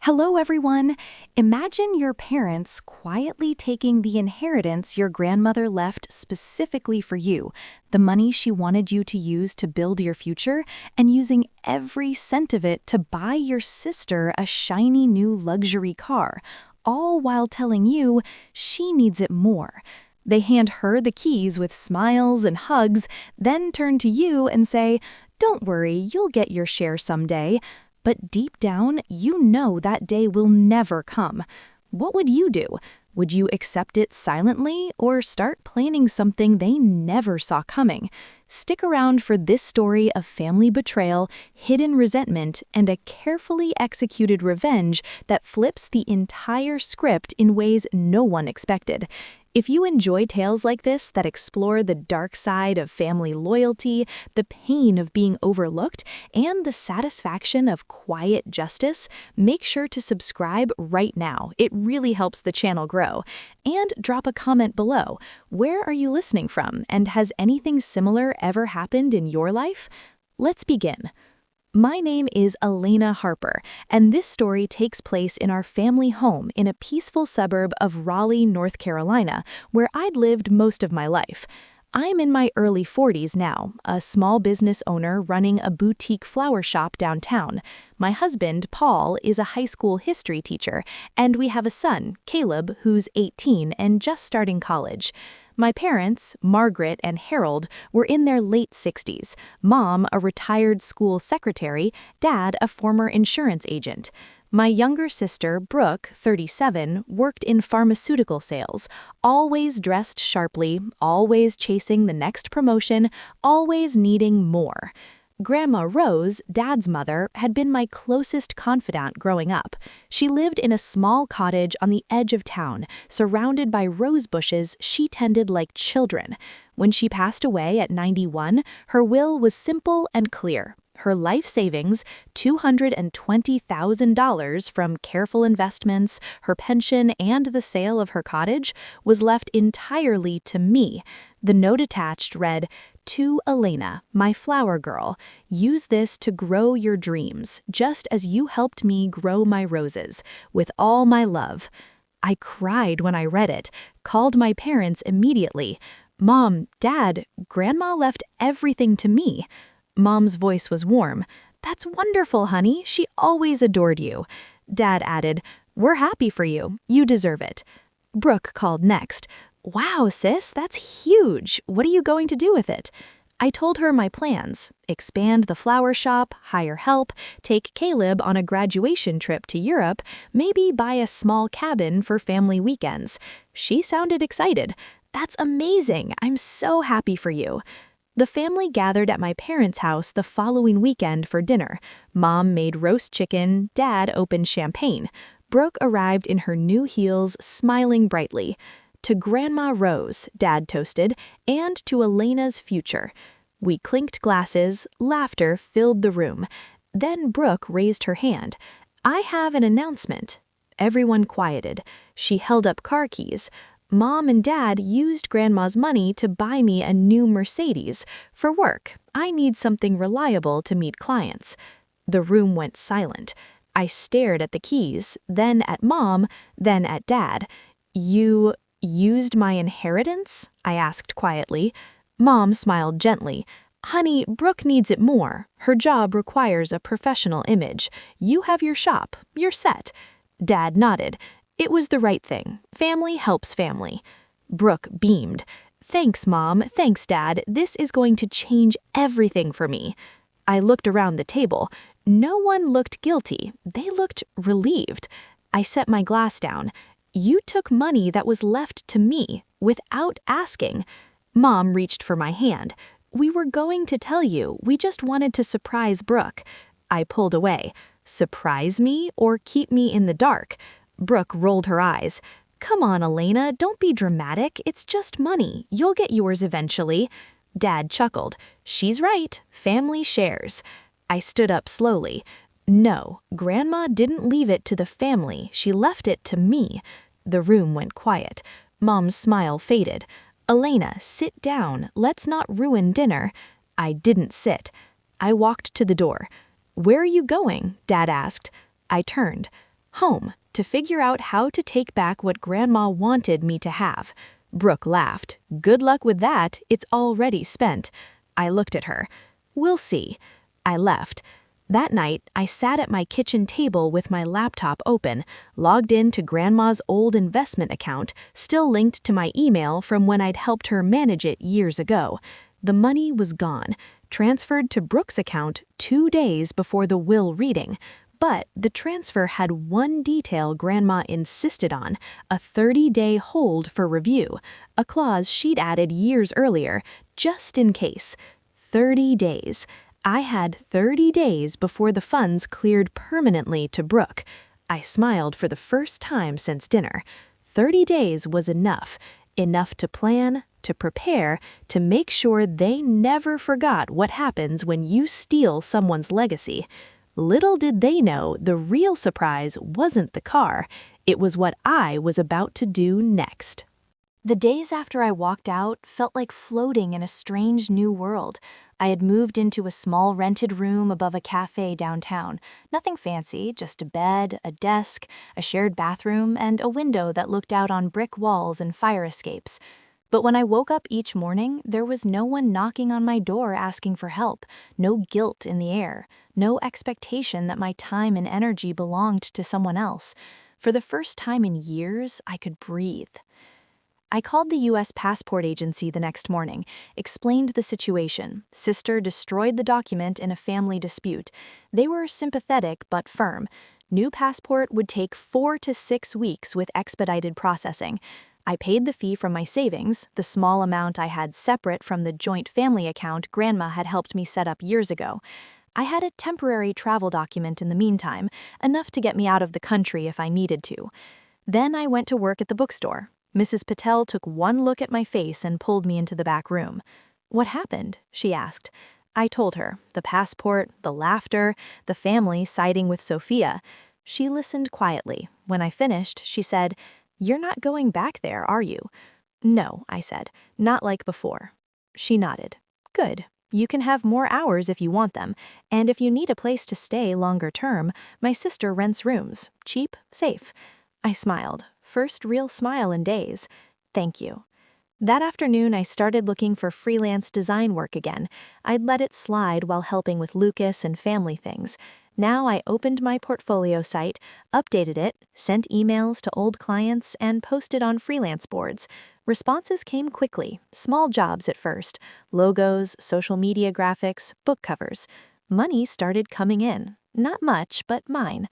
Hello, everyone. Imagine your parents quietly taking the inheritance your grandmother left specifically for you, the money she wanted you to use to build your future, and using every cent of it to buy your sister a shiny new luxury car, all while telling you she needs it more. They hand her the keys with smiles and hugs, then turn to you and say, "Don't worry, you'll get your share someday." But deep down, you know that day will never come. What would you do? Would you accept it silently or start planning something they never saw coming? Stick around for this story of family betrayal, hidden resentment, and a carefully executed revenge that flips the entire script in ways no one expected. If you enjoy tales like this that explore the dark side of family loyalty, the pain of being overlooked, and the satisfaction of quiet justice, make sure to subscribe right now. It really helps the channel grow. And drop a comment below. Where are you listening from, and has anything similar ever happened in your life? Let's begin. My name is Elena Harper, and this story takes place in our family home in a peaceful suburb of Raleigh, North Carolina, where I'd lived most of my life. I'm in my early 40s now, a small business owner running a boutique flower shop downtown. My husband, Paul, is a high school history teacher, and we have a son, Caleb, who's 18 and just starting college. My parents, Margaret and Harold, were in their late 60s, Mom a retired school secretary, Dad a former insurance agent. My younger sister, Brooke, 37, worked in pharmaceutical sales, always dressed sharply, always chasing the next promotion, always needing more. Grandma Rose, Dad's mother, had been my closest confidant growing up. She lived in a small cottage on the edge of town, surrounded by rose bushes she tended like children. When she passed away at 91, her will was simple and clear. Her life savings, $220,000 from careful investments, her pension, and the sale of her cottage, was left entirely to me. The note attached read, "To Elena, my flower girl, use this to grow your dreams, just as you helped me grow my roses. With all my love." I cried when I read it, called my parents immediately. "Mom, Dad, Grandma left everything to me." Mom's voice was warm. "That's wonderful, honey. She always adored you." Dad added, "We're happy for you. You deserve it." Brooke called next. "Wow, sis, that's huge. What are you going to do with it?" I told her my plans: expand the flower shop, hire help, take Caleb on a graduation trip to Europe, maybe buy a small cabin for family weekends. She sounded excited. "That's amazing. I'm so happy for you." The family gathered at my parents' house the following weekend for dinner. Mom made roast chicken, Dad opened champagne. Brooke arrived in her new heels, smiling brightly. "To Grandma Rose," Dad toasted, "and to Elena's future." We clinked glasses, laughter filled the room. Then Brooke raised her hand. "I have an announcement." Everyone quieted. She held up car keys. "Mom and Dad used Grandma's money to buy me a new Mercedes. For work, I need something reliable to meet clients." The room went silent. I stared at the keys, then at Mom, then at Dad. "You used my inheritance?" I asked quietly. Mom smiled gently. "Honey, Brooke needs it more. Her job requires a professional image. You have your shop. You're set." Dad nodded. It was the right thing. Family helps family. Brooke beamed. "Thanks, Mom. Thanks, Dad. This is going to change everything for me." I looked around the table. No one looked guilty. They looked relieved. I set my glass down. "You took money that was left to me, without asking." Mom reached for my hand. "We were going to tell you. We just wanted to surprise Brooke." I pulled away. Surprise me or keep me in the dark? Brooke rolled her eyes. "Come on, Elena, don't be dramatic. It's just money. You'll get yours eventually." Dad chuckled. "She's right. Family shares." I stood up slowly. "No, Grandma didn't leave it to the family. She left it to me." The room went quiet. Mom's smile faded. "Elena, sit down. Let's not ruin dinner." I didn't sit. I walked to the door. "Where are you going?" Dad asked. I turned. Home, to figure out how to take back what Grandma wanted me to have. Brooke laughed. Good luck with that, it's already spent. I looked at her. We'll see. I left. That night, I sat at my kitchen table with my laptop open, logged in to Grandma's old investment account, still linked to my email from when I'd helped her manage it years ago. The money was gone, transferred to Brooke's account 2 days before the will reading. But the transfer had one detail Grandma insisted on, a 30-day hold for review, a clause she'd added years earlier, just in case. 30 days. I had 30 days before the funds cleared permanently to Brooke. I smiled for the first time since dinner. 30 days was enough. Enough to plan, to prepare, to make sure they never forgot what happens when you steal someone's legacy. Little did they know the real surprise wasn't the car. It was what I was about to do next. The days after I walked out felt like floating in a strange new world. I had moved into a small rented room above a cafe downtown. Nothing fancy, just a bed, a desk, a shared bathroom, and a window that looked out on brick walls and fire escapes. But when I woke up each morning, there was no one knocking on my door asking for help, no guilt in the air, no expectation that my time and energy belonged to someone else. For the first time in years, I could breathe. I called the U.S. passport agency the next morning, explained the situation. Sister destroyed the document in a family dispute. They were sympathetic but firm. New passport would take 4 to 6 weeks with expedited processing. I paid the fee from my savings, the small amount I had separate from the joint family account Grandma had helped me set up years ago. I had a temporary travel document in the meantime, enough to get me out of the country if I needed to. Then I went to work at the bookstore. Mrs. Patel took one look at my face and pulled me into the back room. "What happened?" she asked. I told her, the passport, the laughter, the family siding with Sophia. She listened quietly. When I finished, she said, "You're not going back there, are you?" "No," I said, "not like before." She nodded. "Good. You can have more hours if you want them, and if you need a place to stay longer term, my sister rents rooms. Cheap, safe." I smiled. First real smile in days. "Thank you." That afternoon, I started looking for freelance design work again. I'd let it slide while helping with Lucas and family things. Now I opened my portfolio site, updated it, sent emails to old clients, and posted on freelance boards. Responses came quickly, small jobs at first, logos, social media graphics, book covers. Money started coming in. Not much, but mine.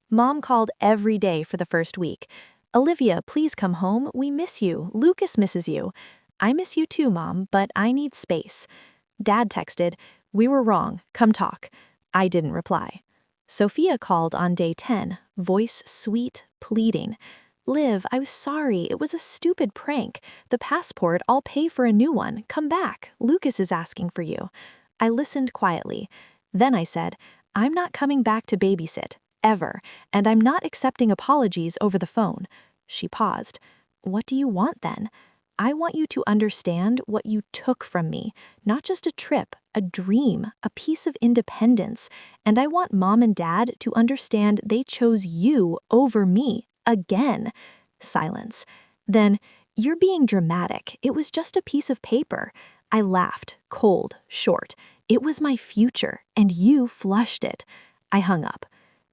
Mom called every day for the first week. "Olivia, please come home. We miss you. Lucas misses you." "I miss you too, Mom, but I need space." Dad texted, "We were wrong. Come talk." I didn't reply. Sophia called on day 10, voice sweet, pleading. "Liv, I was sorry. It was a stupid prank. The passport, I'll pay for a new one. Come back. Lucas is asking for you." I listened quietly. Then I said, "I'm not coming back to babysit. Ever, and I'm not accepting apologies over the phone." She paused. "What do you want then?" "I want you to understand what you took from me, not just a trip, a dream, a piece of independence. And I want Mom and Dad to understand they chose you over me, again." Silence. Then, "You're being dramatic. It was just a piece of paper." I laughed, cold, short. "It was my future, and you flushed it." I hung up.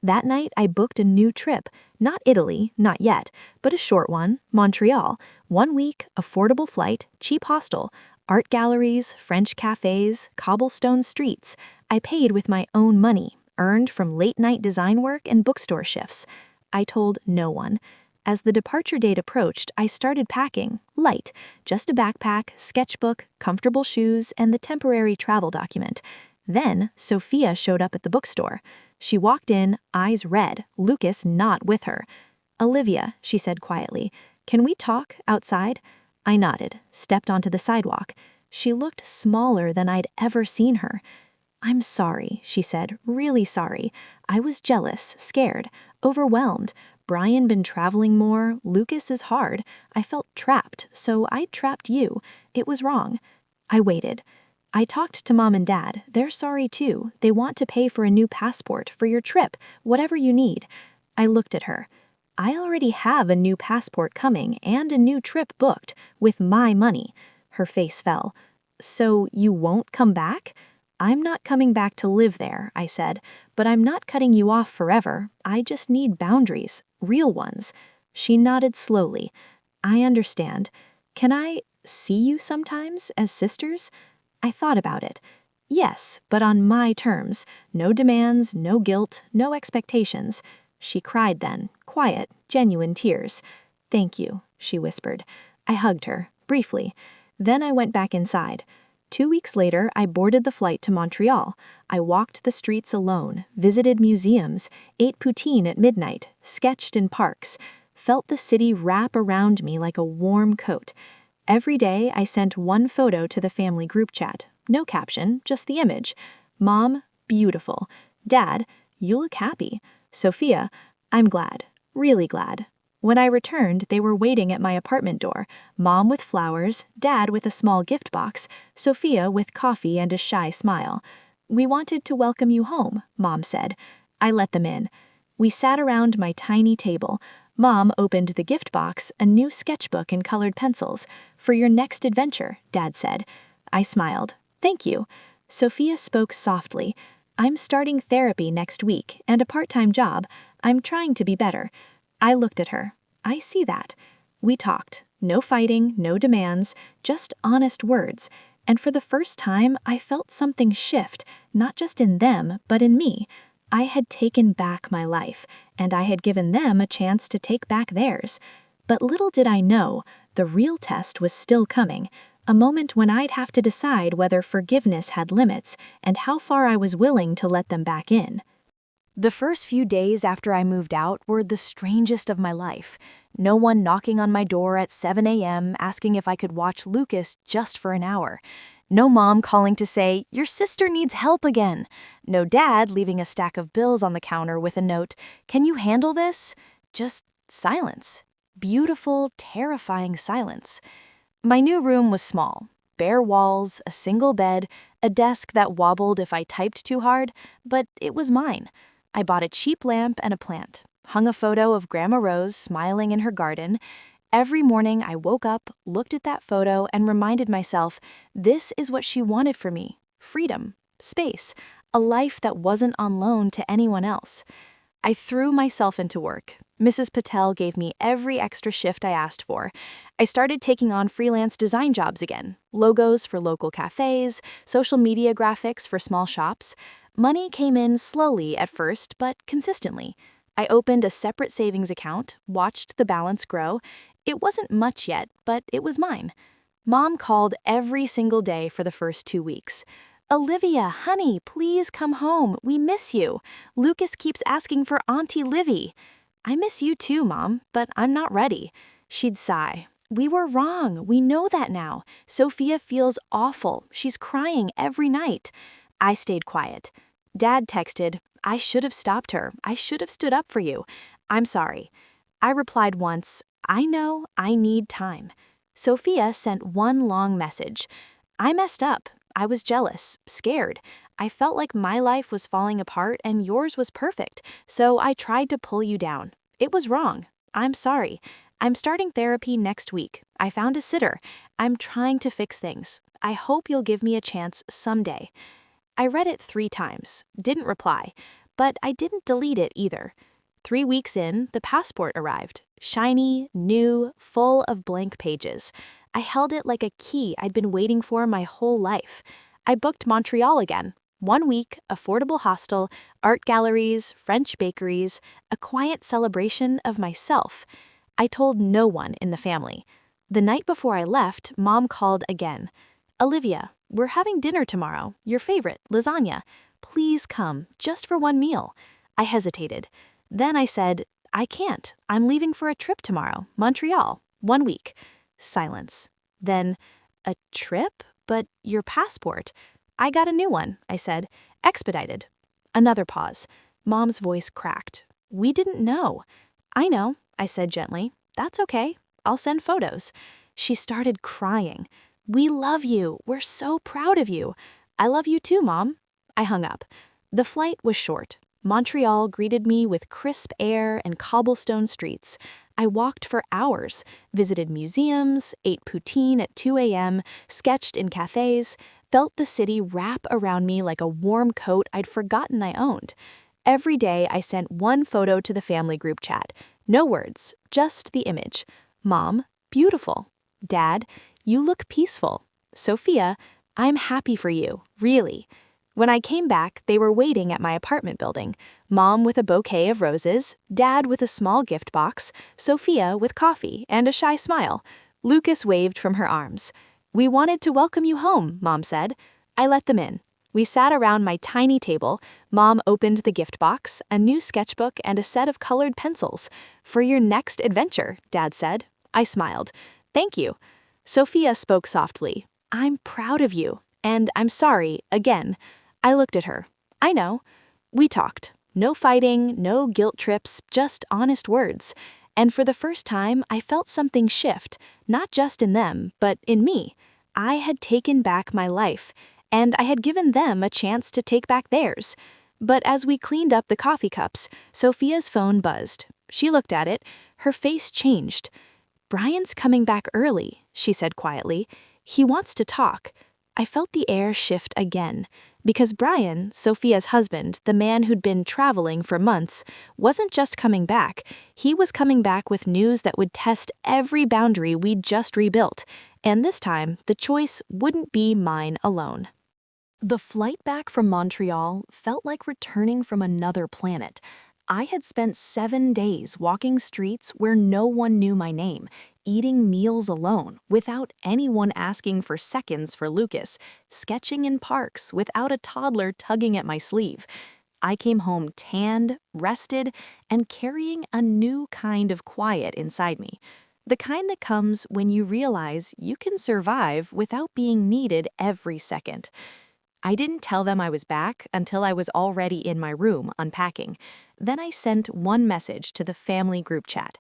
That night, I booked a new trip. Not Italy, not yet, but a short one, Montreal. 1 week, affordable flight, cheap hostel, art galleries, French cafes, cobblestone streets. I paid with my own money, earned from late-night design work and bookstore shifts. I told no one. As the departure date approached, I started packing, light, just a backpack, sketchbook, comfortable shoes, and the temporary travel document. Then, Sophia showed up at the bookstore. She walked in, eyes red, Lucas not with her. "Olivia," she said quietly, "can we talk outside?" I nodded, stepped onto the sidewalk. She looked smaller than I'd ever seen her. "I'm sorry," she said, "really sorry. I was jealous, scared, overwhelmed. Brian been traveling more, Lucas is hard. I felt trapped, so I trapped you. It was wrong." I waited. "I talked to Mom and Dad. They're sorry too. They want to pay for a new passport, for your trip, whatever you need." I looked at her. I already have a new passport coming and a new trip booked with my money. Her face fell. So you won't come back? I'm not coming back to live there, I said, but I'm not cutting you off forever. I just need boundaries, real ones. She nodded slowly. I understand. Can I see you sometimes as sisters? I thought about it. Yes, but on my terms. No demands, no guilt, no expectations. She cried then, quiet, genuine tears. Thank you, she whispered. I hugged her, briefly. Then I went back inside. 2 weeks later, I boarded the flight to Montreal. I walked the streets alone, visited museums, ate poutine at midnight, sketched in parks, felt the city wrap around me like a warm coat. Every day, I sent one photo to the family group chat. No caption, just the image. Mom, beautiful. Dad, you look happy. Sophia, I'm glad, really glad. When I returned, they were waiting at my apartment door. Mom with flowers, Dad with a small gift box, Sophia with coffee and a shy smile. We wanted to welcome you home, Mom said. I let them in. We sat around my tiny table. Mom opened the gift box, a new sketchbook and colored pencils. For your next adventure, Dad said. I smiled. Thank you. Sophia spoke softly. I'm starting therapy next week and a part-time job. I'm trying to be better. I looked at her. I see that. We talked. No fighting, no demands, just honest words. And for the first time, I felt something shift, not just in them, but in me. I had taken back my life, and I had given them a chance to take back theirs. But little did I know, the real test was still coming, a moment when I'd have to decide whether forgiveness had limits and how far I was willing to let them back in. The first few days after I moved out were the strangest of my life. No one knocking on my door at 7 a.m. asking if I could watch Lucas just for an hour. No mom calling to say, your sister needs help again. No dad leaving a stack of bills on the counter with a note, can you handle this? Just silence. Beautiful, terrifying silence. My new room was small. Bare walls, a single bed, a desk that wobbled if I typed too hard, but it was mine. I bought a cheap lamp and a plant, hung a photo of Grandma Rose smiling in her garden. Every morning I woke up, looked at that photo, and reminded myself, this is what she wanted for me. Freedom, space, a life that wasn't on loan to anyone else. I threw myself into work. Mrs. Patel gave me every extra shift I asked for. I started taking on freelance design jobs again, logos for local cafes, social media graphics for small shops. Money came in slowly at first, but consistently. I opened a separate savings account, watched the balance grow. It wasn't much yet, but it was mine. Mom called every single day for the first 2 weeks. Olivia, honey, please come home. We miss you. Lucas keeps asking for Auntie Livy. I miss you too, Mom, but I'm not ready. She'd sigh. We were wrong. We know that now. Sophia feels awful. She's crying every night. I stayed quiet. Dad texted, I should have stopped her. I should have stood up for you. I'm sorry. I replied once, I know, I need time. Sophia sent one long message. I messed up. I was jealous, scared. I felt like my life was falling apart and yours was perfect, so I tried to pull you down. It was wrong. I'm sorry. I'm starting therapy next week. I found a sitter. I'm trying to fix things. I hope you'll give me a chance someday. I read it 3 times, didn't reply, but I didn't delete it either. 3 weeks in, the passport arrived. Shiny, new, full of blank pages. I held it like a key I'd been waiting for my whole life. I booked Montreal again. 1 week, affordable hostel, art galleries, French bakeries, a quiet celebration of myself. I told no one in the family. The night before I left, Mom called again. Olivia, we're having dinner tomorrow, your favorite, lasagna. Please come, just for 1 meal. I hesitated. Then I said, I can't. I'm leaving for a trip tomorrow, Montreal, 1 week. Silence. Then, a trip? But your passport. I got a new one, I said. Expedited. Another pause. Mom's voice cracked. We didn't know. I know, I said gently. That's okay. I'll send photos. She started crying. We love you. We're so proud of you. I love you too, Mom. I hung up. The flight was short. Montreal greeted me with crisp air and cobblestone streets. I walked for hours, visited museums, ate poutine at 2 a.m., sketched in cafes, felt the city wrap around me like a warm coat I'd forgotten I owned. Every day I sent one photo to the family group chat. No words, just the image. Mom, beautiful. Dad, you look peaceful. Sophia, I'm happy for you, really. When I came back, they were waiting at my apartment building. Mom with a bouquet of roses, Dad with a small gift box, Sophia with coffee and a shy smile. Lucas waved from her arms. We wanted to welcome you home, Mom said. I let them in. We sat around my tiny table. Mom opened the gift box, a new sketchbook and a set of colored pencils. For your next adventure, Dad said. I smiled. Thank you. Sophia spoke softly. I'm proud of you, and I'm sorry, again. I looked at her. I know. We talked. No fighting, no guilt trips, just honest words. And for the first time, I felt something shift, not just in them, but in me. I had taken back my life, and I had given them a chance to take back theirs. But as we cleaned up the coffee cups, Sophia's phone buzzed. She looked at it. Her face changed. Brian's coming back early, she said quietly. He wants to talk. I felt the air shift again, because Brian, Sophia's husband, the man who'd been traveling for months, wasn't just coming back. He was coming back with news that would test every boundary we'd just rebuilt, and this time, the choice wouldn't be mine alone. The flight back from Montreal felt like returning from another planet. I had spent 7 days walking streets where no one knew my name, eating meals alone without anyone asking for seconds for Lucas, sketching in parks without a toddler tugging at my sleeve. I came home tanned, rested, and carrying a new kind of quiet inside me. The kind that comes when you realize you can survive without being needed every second. I didn't tell them I was back until I was already in my room unpacking. Then I sent one message to the family group chat.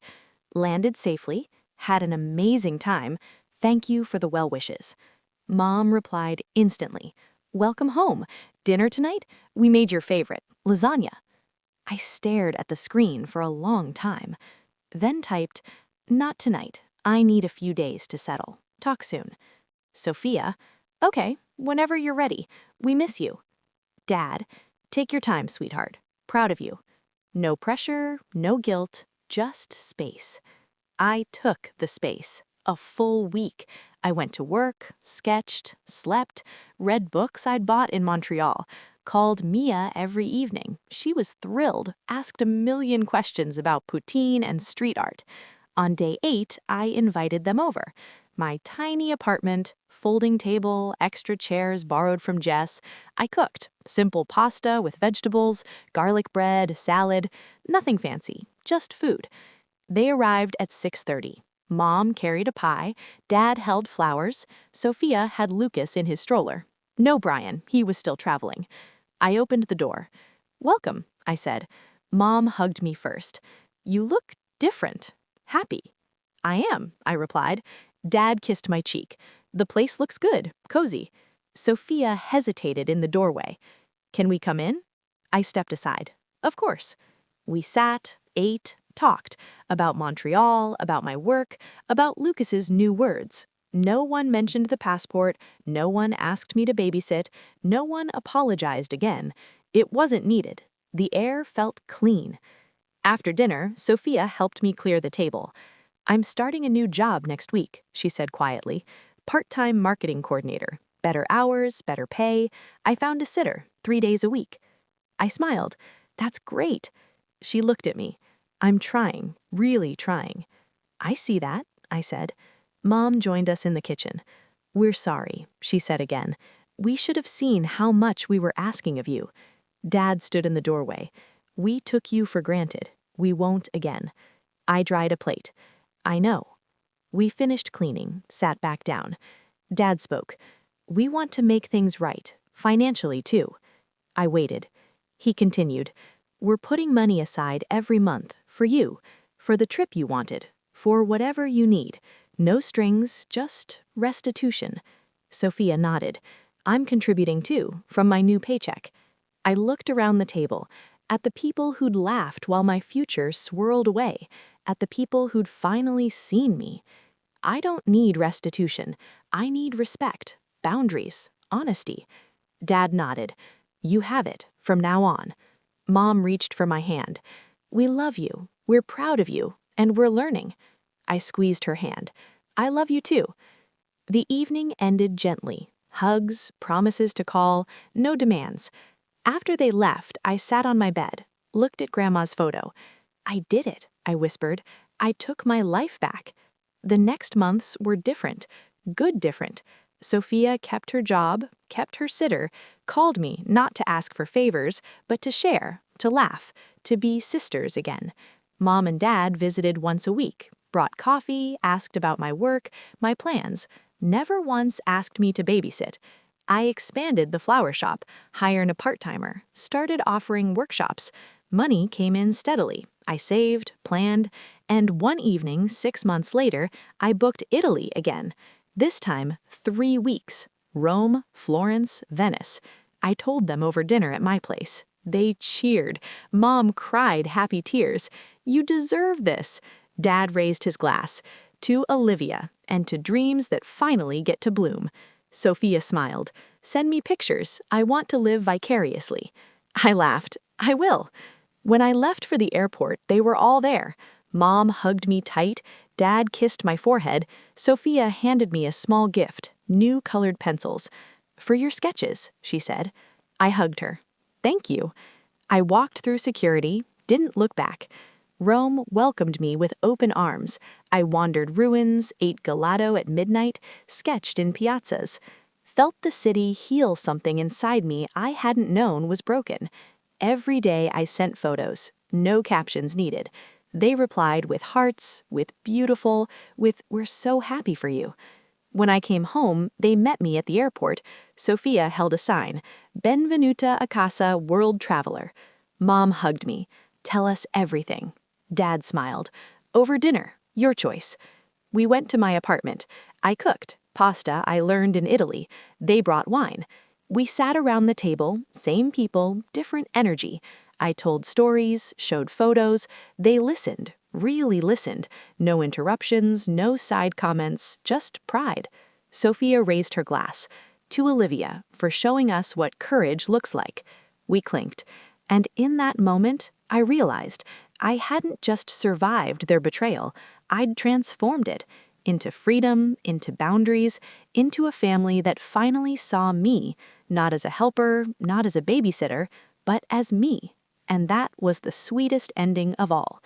Landed safely, had an amazing time, thank you for the well wishes. Mom replied instantly, welcome home. Dinner tonight? We made your favorite, lasagna. I stared at the screen for a long time. Then typed, not tonight. I need a few days to settle. Talk soon. Sophia, okay, whenever you're ready. We miss you. Dad, take your time, sweetheart. Proud of you. No pressure, no guilt, just space. I took the space. A full week. I went to work, sketched, slept, read books I'd bought in Montreal, called Mia every evening. She was thrilled, asked a million questions about poutine and street art. On day 8, I invited them over. My tiny apartment, folding table, extra chairs borrowed from Jess. I cooked simple pasta with vegetables, garlic bread, salad, nothing fancy, just food. They arrived at 6:30. Mom carried a pie, Dad held flowers, Sophia had Lucas in his stroller. No Brian, he was still traveling. I opened the door. Welcome, I said. Mom hugged me first. You look different. Happy. I am, I replied. Dad kissed my cheek. The place looks good, cozy. Sophia hesitated in the doorway. Can we come in? I stepped aside. Of course. We sat, ate, talked about Montreal, about my work, about Lucas's new words. No one mentioned the passport, no one asked me to babysit, no one apologized again. It wasn't needed. The air felt clean. After dinner, Sophia helped me clear the table. I'm starting a new job next week, she said quietly. Part-time marketing coordinator. Better hours, better pay. I found a sitter, 3 days a week. I smiled. That's great. She looked at me. I'm trying, really trying. I see that, I said. Mom joined us in the kitchen. We're sorry, she said again. We should have seen how much we were asking of you. Dad stood in the doorway. We took you for granted. We won't again. I dried a plate. I know. We finished cleaning, sat back down. Dad spoke. We want to make things right, financially too. I waited. He continued. We're putting money aside every month for you, for the trip you wanted, for whatever you need. No strings, just restitution. Sophia nodded. I'm contributing too, from my new paycheck. I looked around the table. at the people who'd laughed while my future swirled away, at the people who'd finally seen me. I don't need restitution. I need respect, boundaries, honesty. Dad nodded. You have it, from now on. Mom reached for my hand. We love you, we're proud of you, and we're learning. I squeezed her hand. I love you too. The evening ended gently. Hugs, promises to call, no demands. After they left, I sat on my bed, looked at Grandma's photo. I did it, I whispered. I took my life back. The next months were different, good different. Sophia kept her job, kept her sitter, called me not to ask for favors, but to share, to laugh, to be sisters again. Mom and Dad visited once a week, brought coffee, asked about my work, my plans, never once asked me to babysit. I expanded the flower shop, hired a part-timer, started offering workshops. Money came in steadily. I saved, planned, and one evening, 6 months later, I booked Italy again. This time, 3 weeks. Rome, Florence, Venice. I told them over dinner at my place. They cheered. Mom cried happy tears. You deserve this. Dad raised his glass. To Olivia, and to dreams that finally get to bloom. Sophia smiled. Send me pictures. I want to live vicariously. I laughed. I will. When I left for the airport, they were all there. Mom hugged me tight. Dad kissed my forehead. Sophia handed me a small gift, new colored pencils. For your sketches, she said. I hugged her. Thank you. I walked through security, didn't look back. Rome welcomed me with open arms. I wandered ruins, ate gelato at midnight, sketched in piazzas. Felt the city heal something inside me I hadn't known was broken. Every day I sent photos, no captions needed. They replied with hearts, with beautiful, with we're so happy for you. When I came home, they met me at the airport. Sophia held a sign, Benvenuta a casa world traveler. Mom hugged me. Tell us everything. Dad smiled. Over dinner, your choice. We went to my apartment. I cooked. Pasta I learned in Italy. They brought wine. We sat around the table, same people, different energy. I told stories, showed photos. They listened, really listened. No interruptions, no side comments, just pride. Sophia raised her glass. To Olivia, for showing us what courage looks like. We clinked. And in that moment, I realized I hadn't just survived their betrayal, I'd transformed it into freedom, into boundaries, into a family that finally saw me, not as a helper, not as a babysitter, but as me. And that was the sweetest ending of all.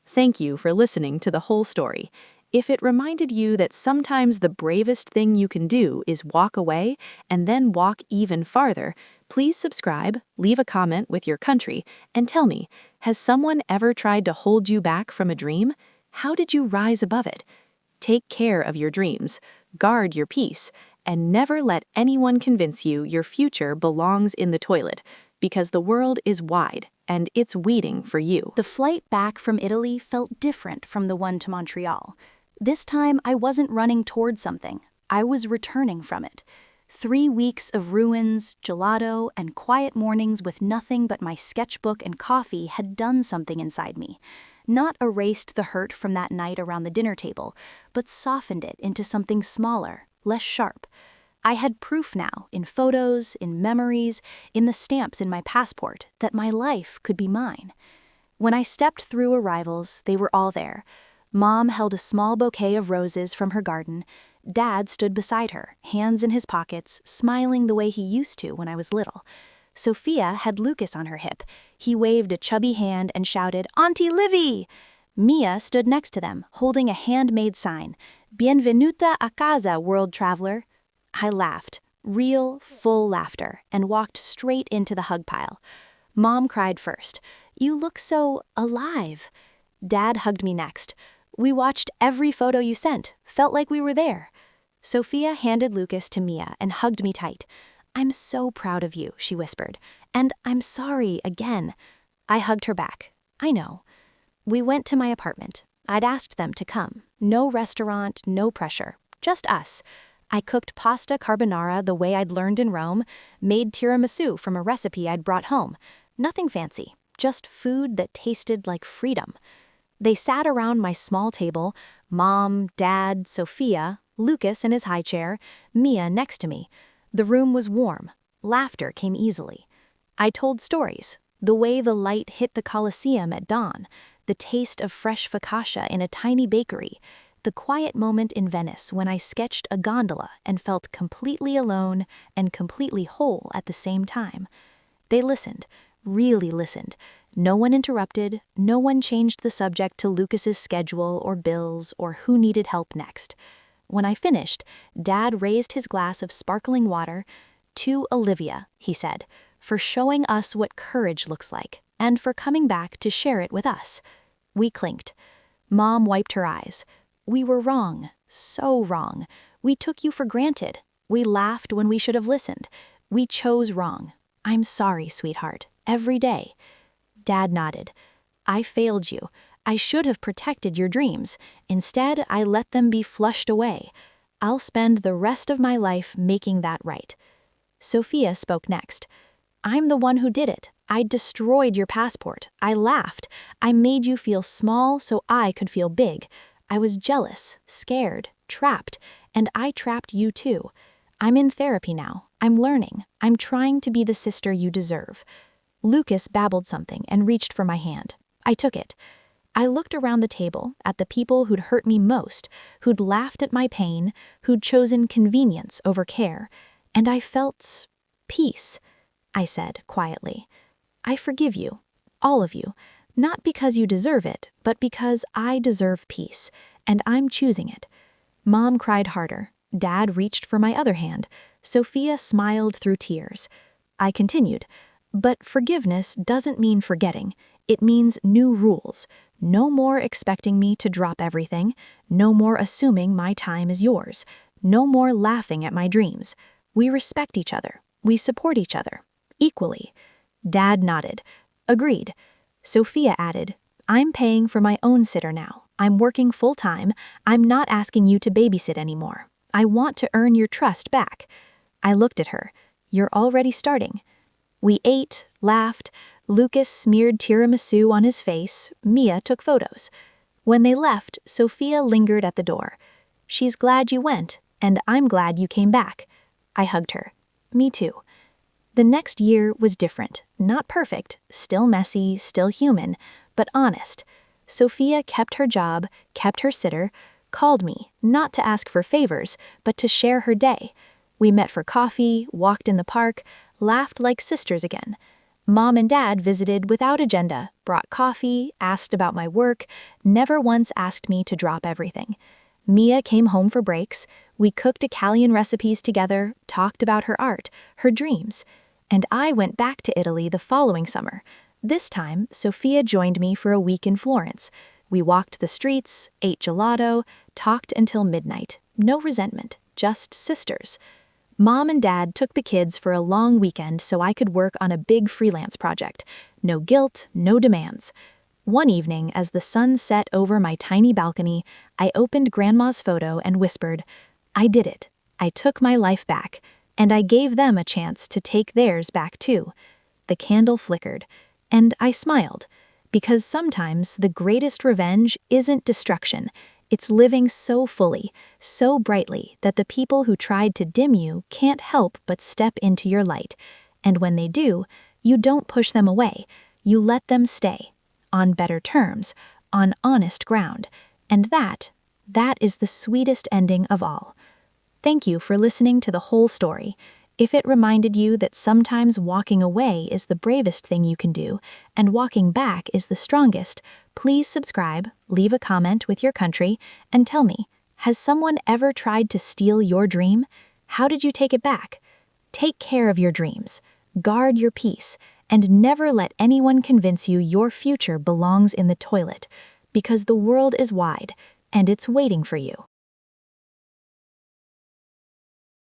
Thank you for listening to the whole story. If it reminded you that sometimes the bravest thing you can do is walk away and then walk even farther, please subscribe, leave a comment with your country, and tell me, has someone ever tried to hold you back from a dream? How did you rise above it? Take care of your dreams, guard your peace, and never let anyone convince you your future belongs in the toilet, because the world is wide and it's waiting for you. The flight back from Italy felt different from the one to Montreal. This time, I wasn't running toward something. I was returning from it. 3 weeks of ruins, gelato, and quiet mornings with nothing but my sketchbook and coffee had done something inside me. Not erased the hurt from that night around the dinner table, but softened it into something smaller, less sharp. I had proof now, in photos, in memories, in the stamps in my passport, that my life could be mine. When I stepped through arrivals, they were all there. Mom held a small bouquet of roses from her garden. Dad stood beside her, hands in his pockets, smiling the way he used to when I was little. Sophia had Lucas on her hip. He waved a chubby hand and shouted, "Auntie Livy!" Mia stood next to them, holding a handmade sign, "Bienvenuta a casa, world traveler." I laughed, real, full laughter, and walked straight into the hug pile. Mom cried first, "You look so alive." Dad hugged me next. "We watched every photo you sent, felt like we were there." Sophia handed Lucas to Mia and hugged me tight. "I'm so proud of you," she whispered. "And I'm sorry again." I hugged her back. "I know." We went to my apartment. I'd asked them to come. No restaurant, no pressure. Just us. I cooked pasta carbonara the way I'd learned in Rome, made tiramisu from a recipe I'd brought home. Nothing fancy, just food that tasted like freedom. They sat around my small table, Mom, Dad, Sophia, Lucas in his high chair, Mia next to me. The room was warm. Laughter came easily. I told stories, the way the light hit the Colosseum at dawn, the taste of fresh focaccia in a tiny bakery, the quiet moment in Venice when I sketched a gondola and felt completely alone and completely whole at the same time. They listened, really listened. No one interrupted, no one changed the subject to Lucas's schedule or bills or who needed help next. When I finished, Dad raised his glass of sparkling water. "To Olivia," he said, "for showing us what courage looks like, and for coming back to share it with us." We clinked. Mom wiped her eyes. "We were wrong, so wrong. We took you for granted. We laughed when we should have listened. We chose wrong. I'm sorry, sweetheart, every day." Dad nodded. "I failed you. I should have protected your dreams. Instead, I let them be flushed away. I'll spend the rest of my life making that right." Sophia spoke next. "I'm the one who did it. I destroyed your passport. I laughed. I made you feel small so I could feel big. I was jealous, scared, trapped, and I trapped you too. I'm in therapy now. I'm learning. I'm trying to be the sister you deserve." Lucas babbled something and reached for my hand. I took it. I looked around the table at the people who'd hurt me most, who'd laughed at my pain, who'd chosen convenience over care, and I felt peace. I said quietly, "I forgive you, all of you, not because you deserve it, but because I deserve peace, and I'm choosing it." Mom cried harder. Dad reached for my other hand. Sophia smiled through tears. I continued, "But forgiveness doesn't mean forgetting. It means new rules. No more expecting me to drop everything. No more assuming my time is yours. No more laughing at my dreams. We respect each other. We support each other. Equally." Dad nodded. "Agreed." Sophia added, "I'm paying for my own sitter now. I'm working full-time. I'm not asking you to babysit anymore. I want to earn your trust back." I looked at her. "You're already starting." We ate, laughed. Lucas smeared tiramisu on his face. Mia took photos. When they left, Sophia lingered at the door. "She's glad you went, and I'm glad you came back." I hugged her. "Me too." The next year was different. Not perfect, still messy, still human, but honest. Sophia kept her job, kept her sitter, called me, not to ask for favors, but to share her day. We met for coffee, walked in the park, laughed like sisters again. Mom and Dad visited without agenda, brought coffee, asked about my work, never once asked me to drop everything. Mia came home for breaks. We cooked Italian recipes together, talked about her art, her dreams. And I went back to Italy the following summer. This time, Sophia joined me for a week in Florence. We walked the streets, ate gelato, talked until midnight. No resentment, just sisters. Mom and Dad took the kids for a long weekend so I could work on a big freelance project. No guilt, no demands. One evening, as the sun set over my tiny balcony, I opened Grandma's photo and whispered, "I did it. I took my life back. And I gave them a chance to take theirs back too." The candle flickered, and I smiled, because sometimes the greatest revenge isn't destruction. It's living so fully, so brightly that the people who tried to dim you can't help but step into your light. And when they do, you don't push them away. You let them stay, on better terms, on honest ground. And that is the sweetest ending of all. Thank you for listening to the whole story. If it reminded you that sometimes walking away is the bravest thing you can do, and walking back is the strongest, please subscribe, leave a comment with your country, and tell me, has someone ever tried to steal your dream? How did you take it back? Take care of your dreams, guard your peace, and never let anyone convince you your future belongs in the toilet, because the world is wide, and it's waiting for you.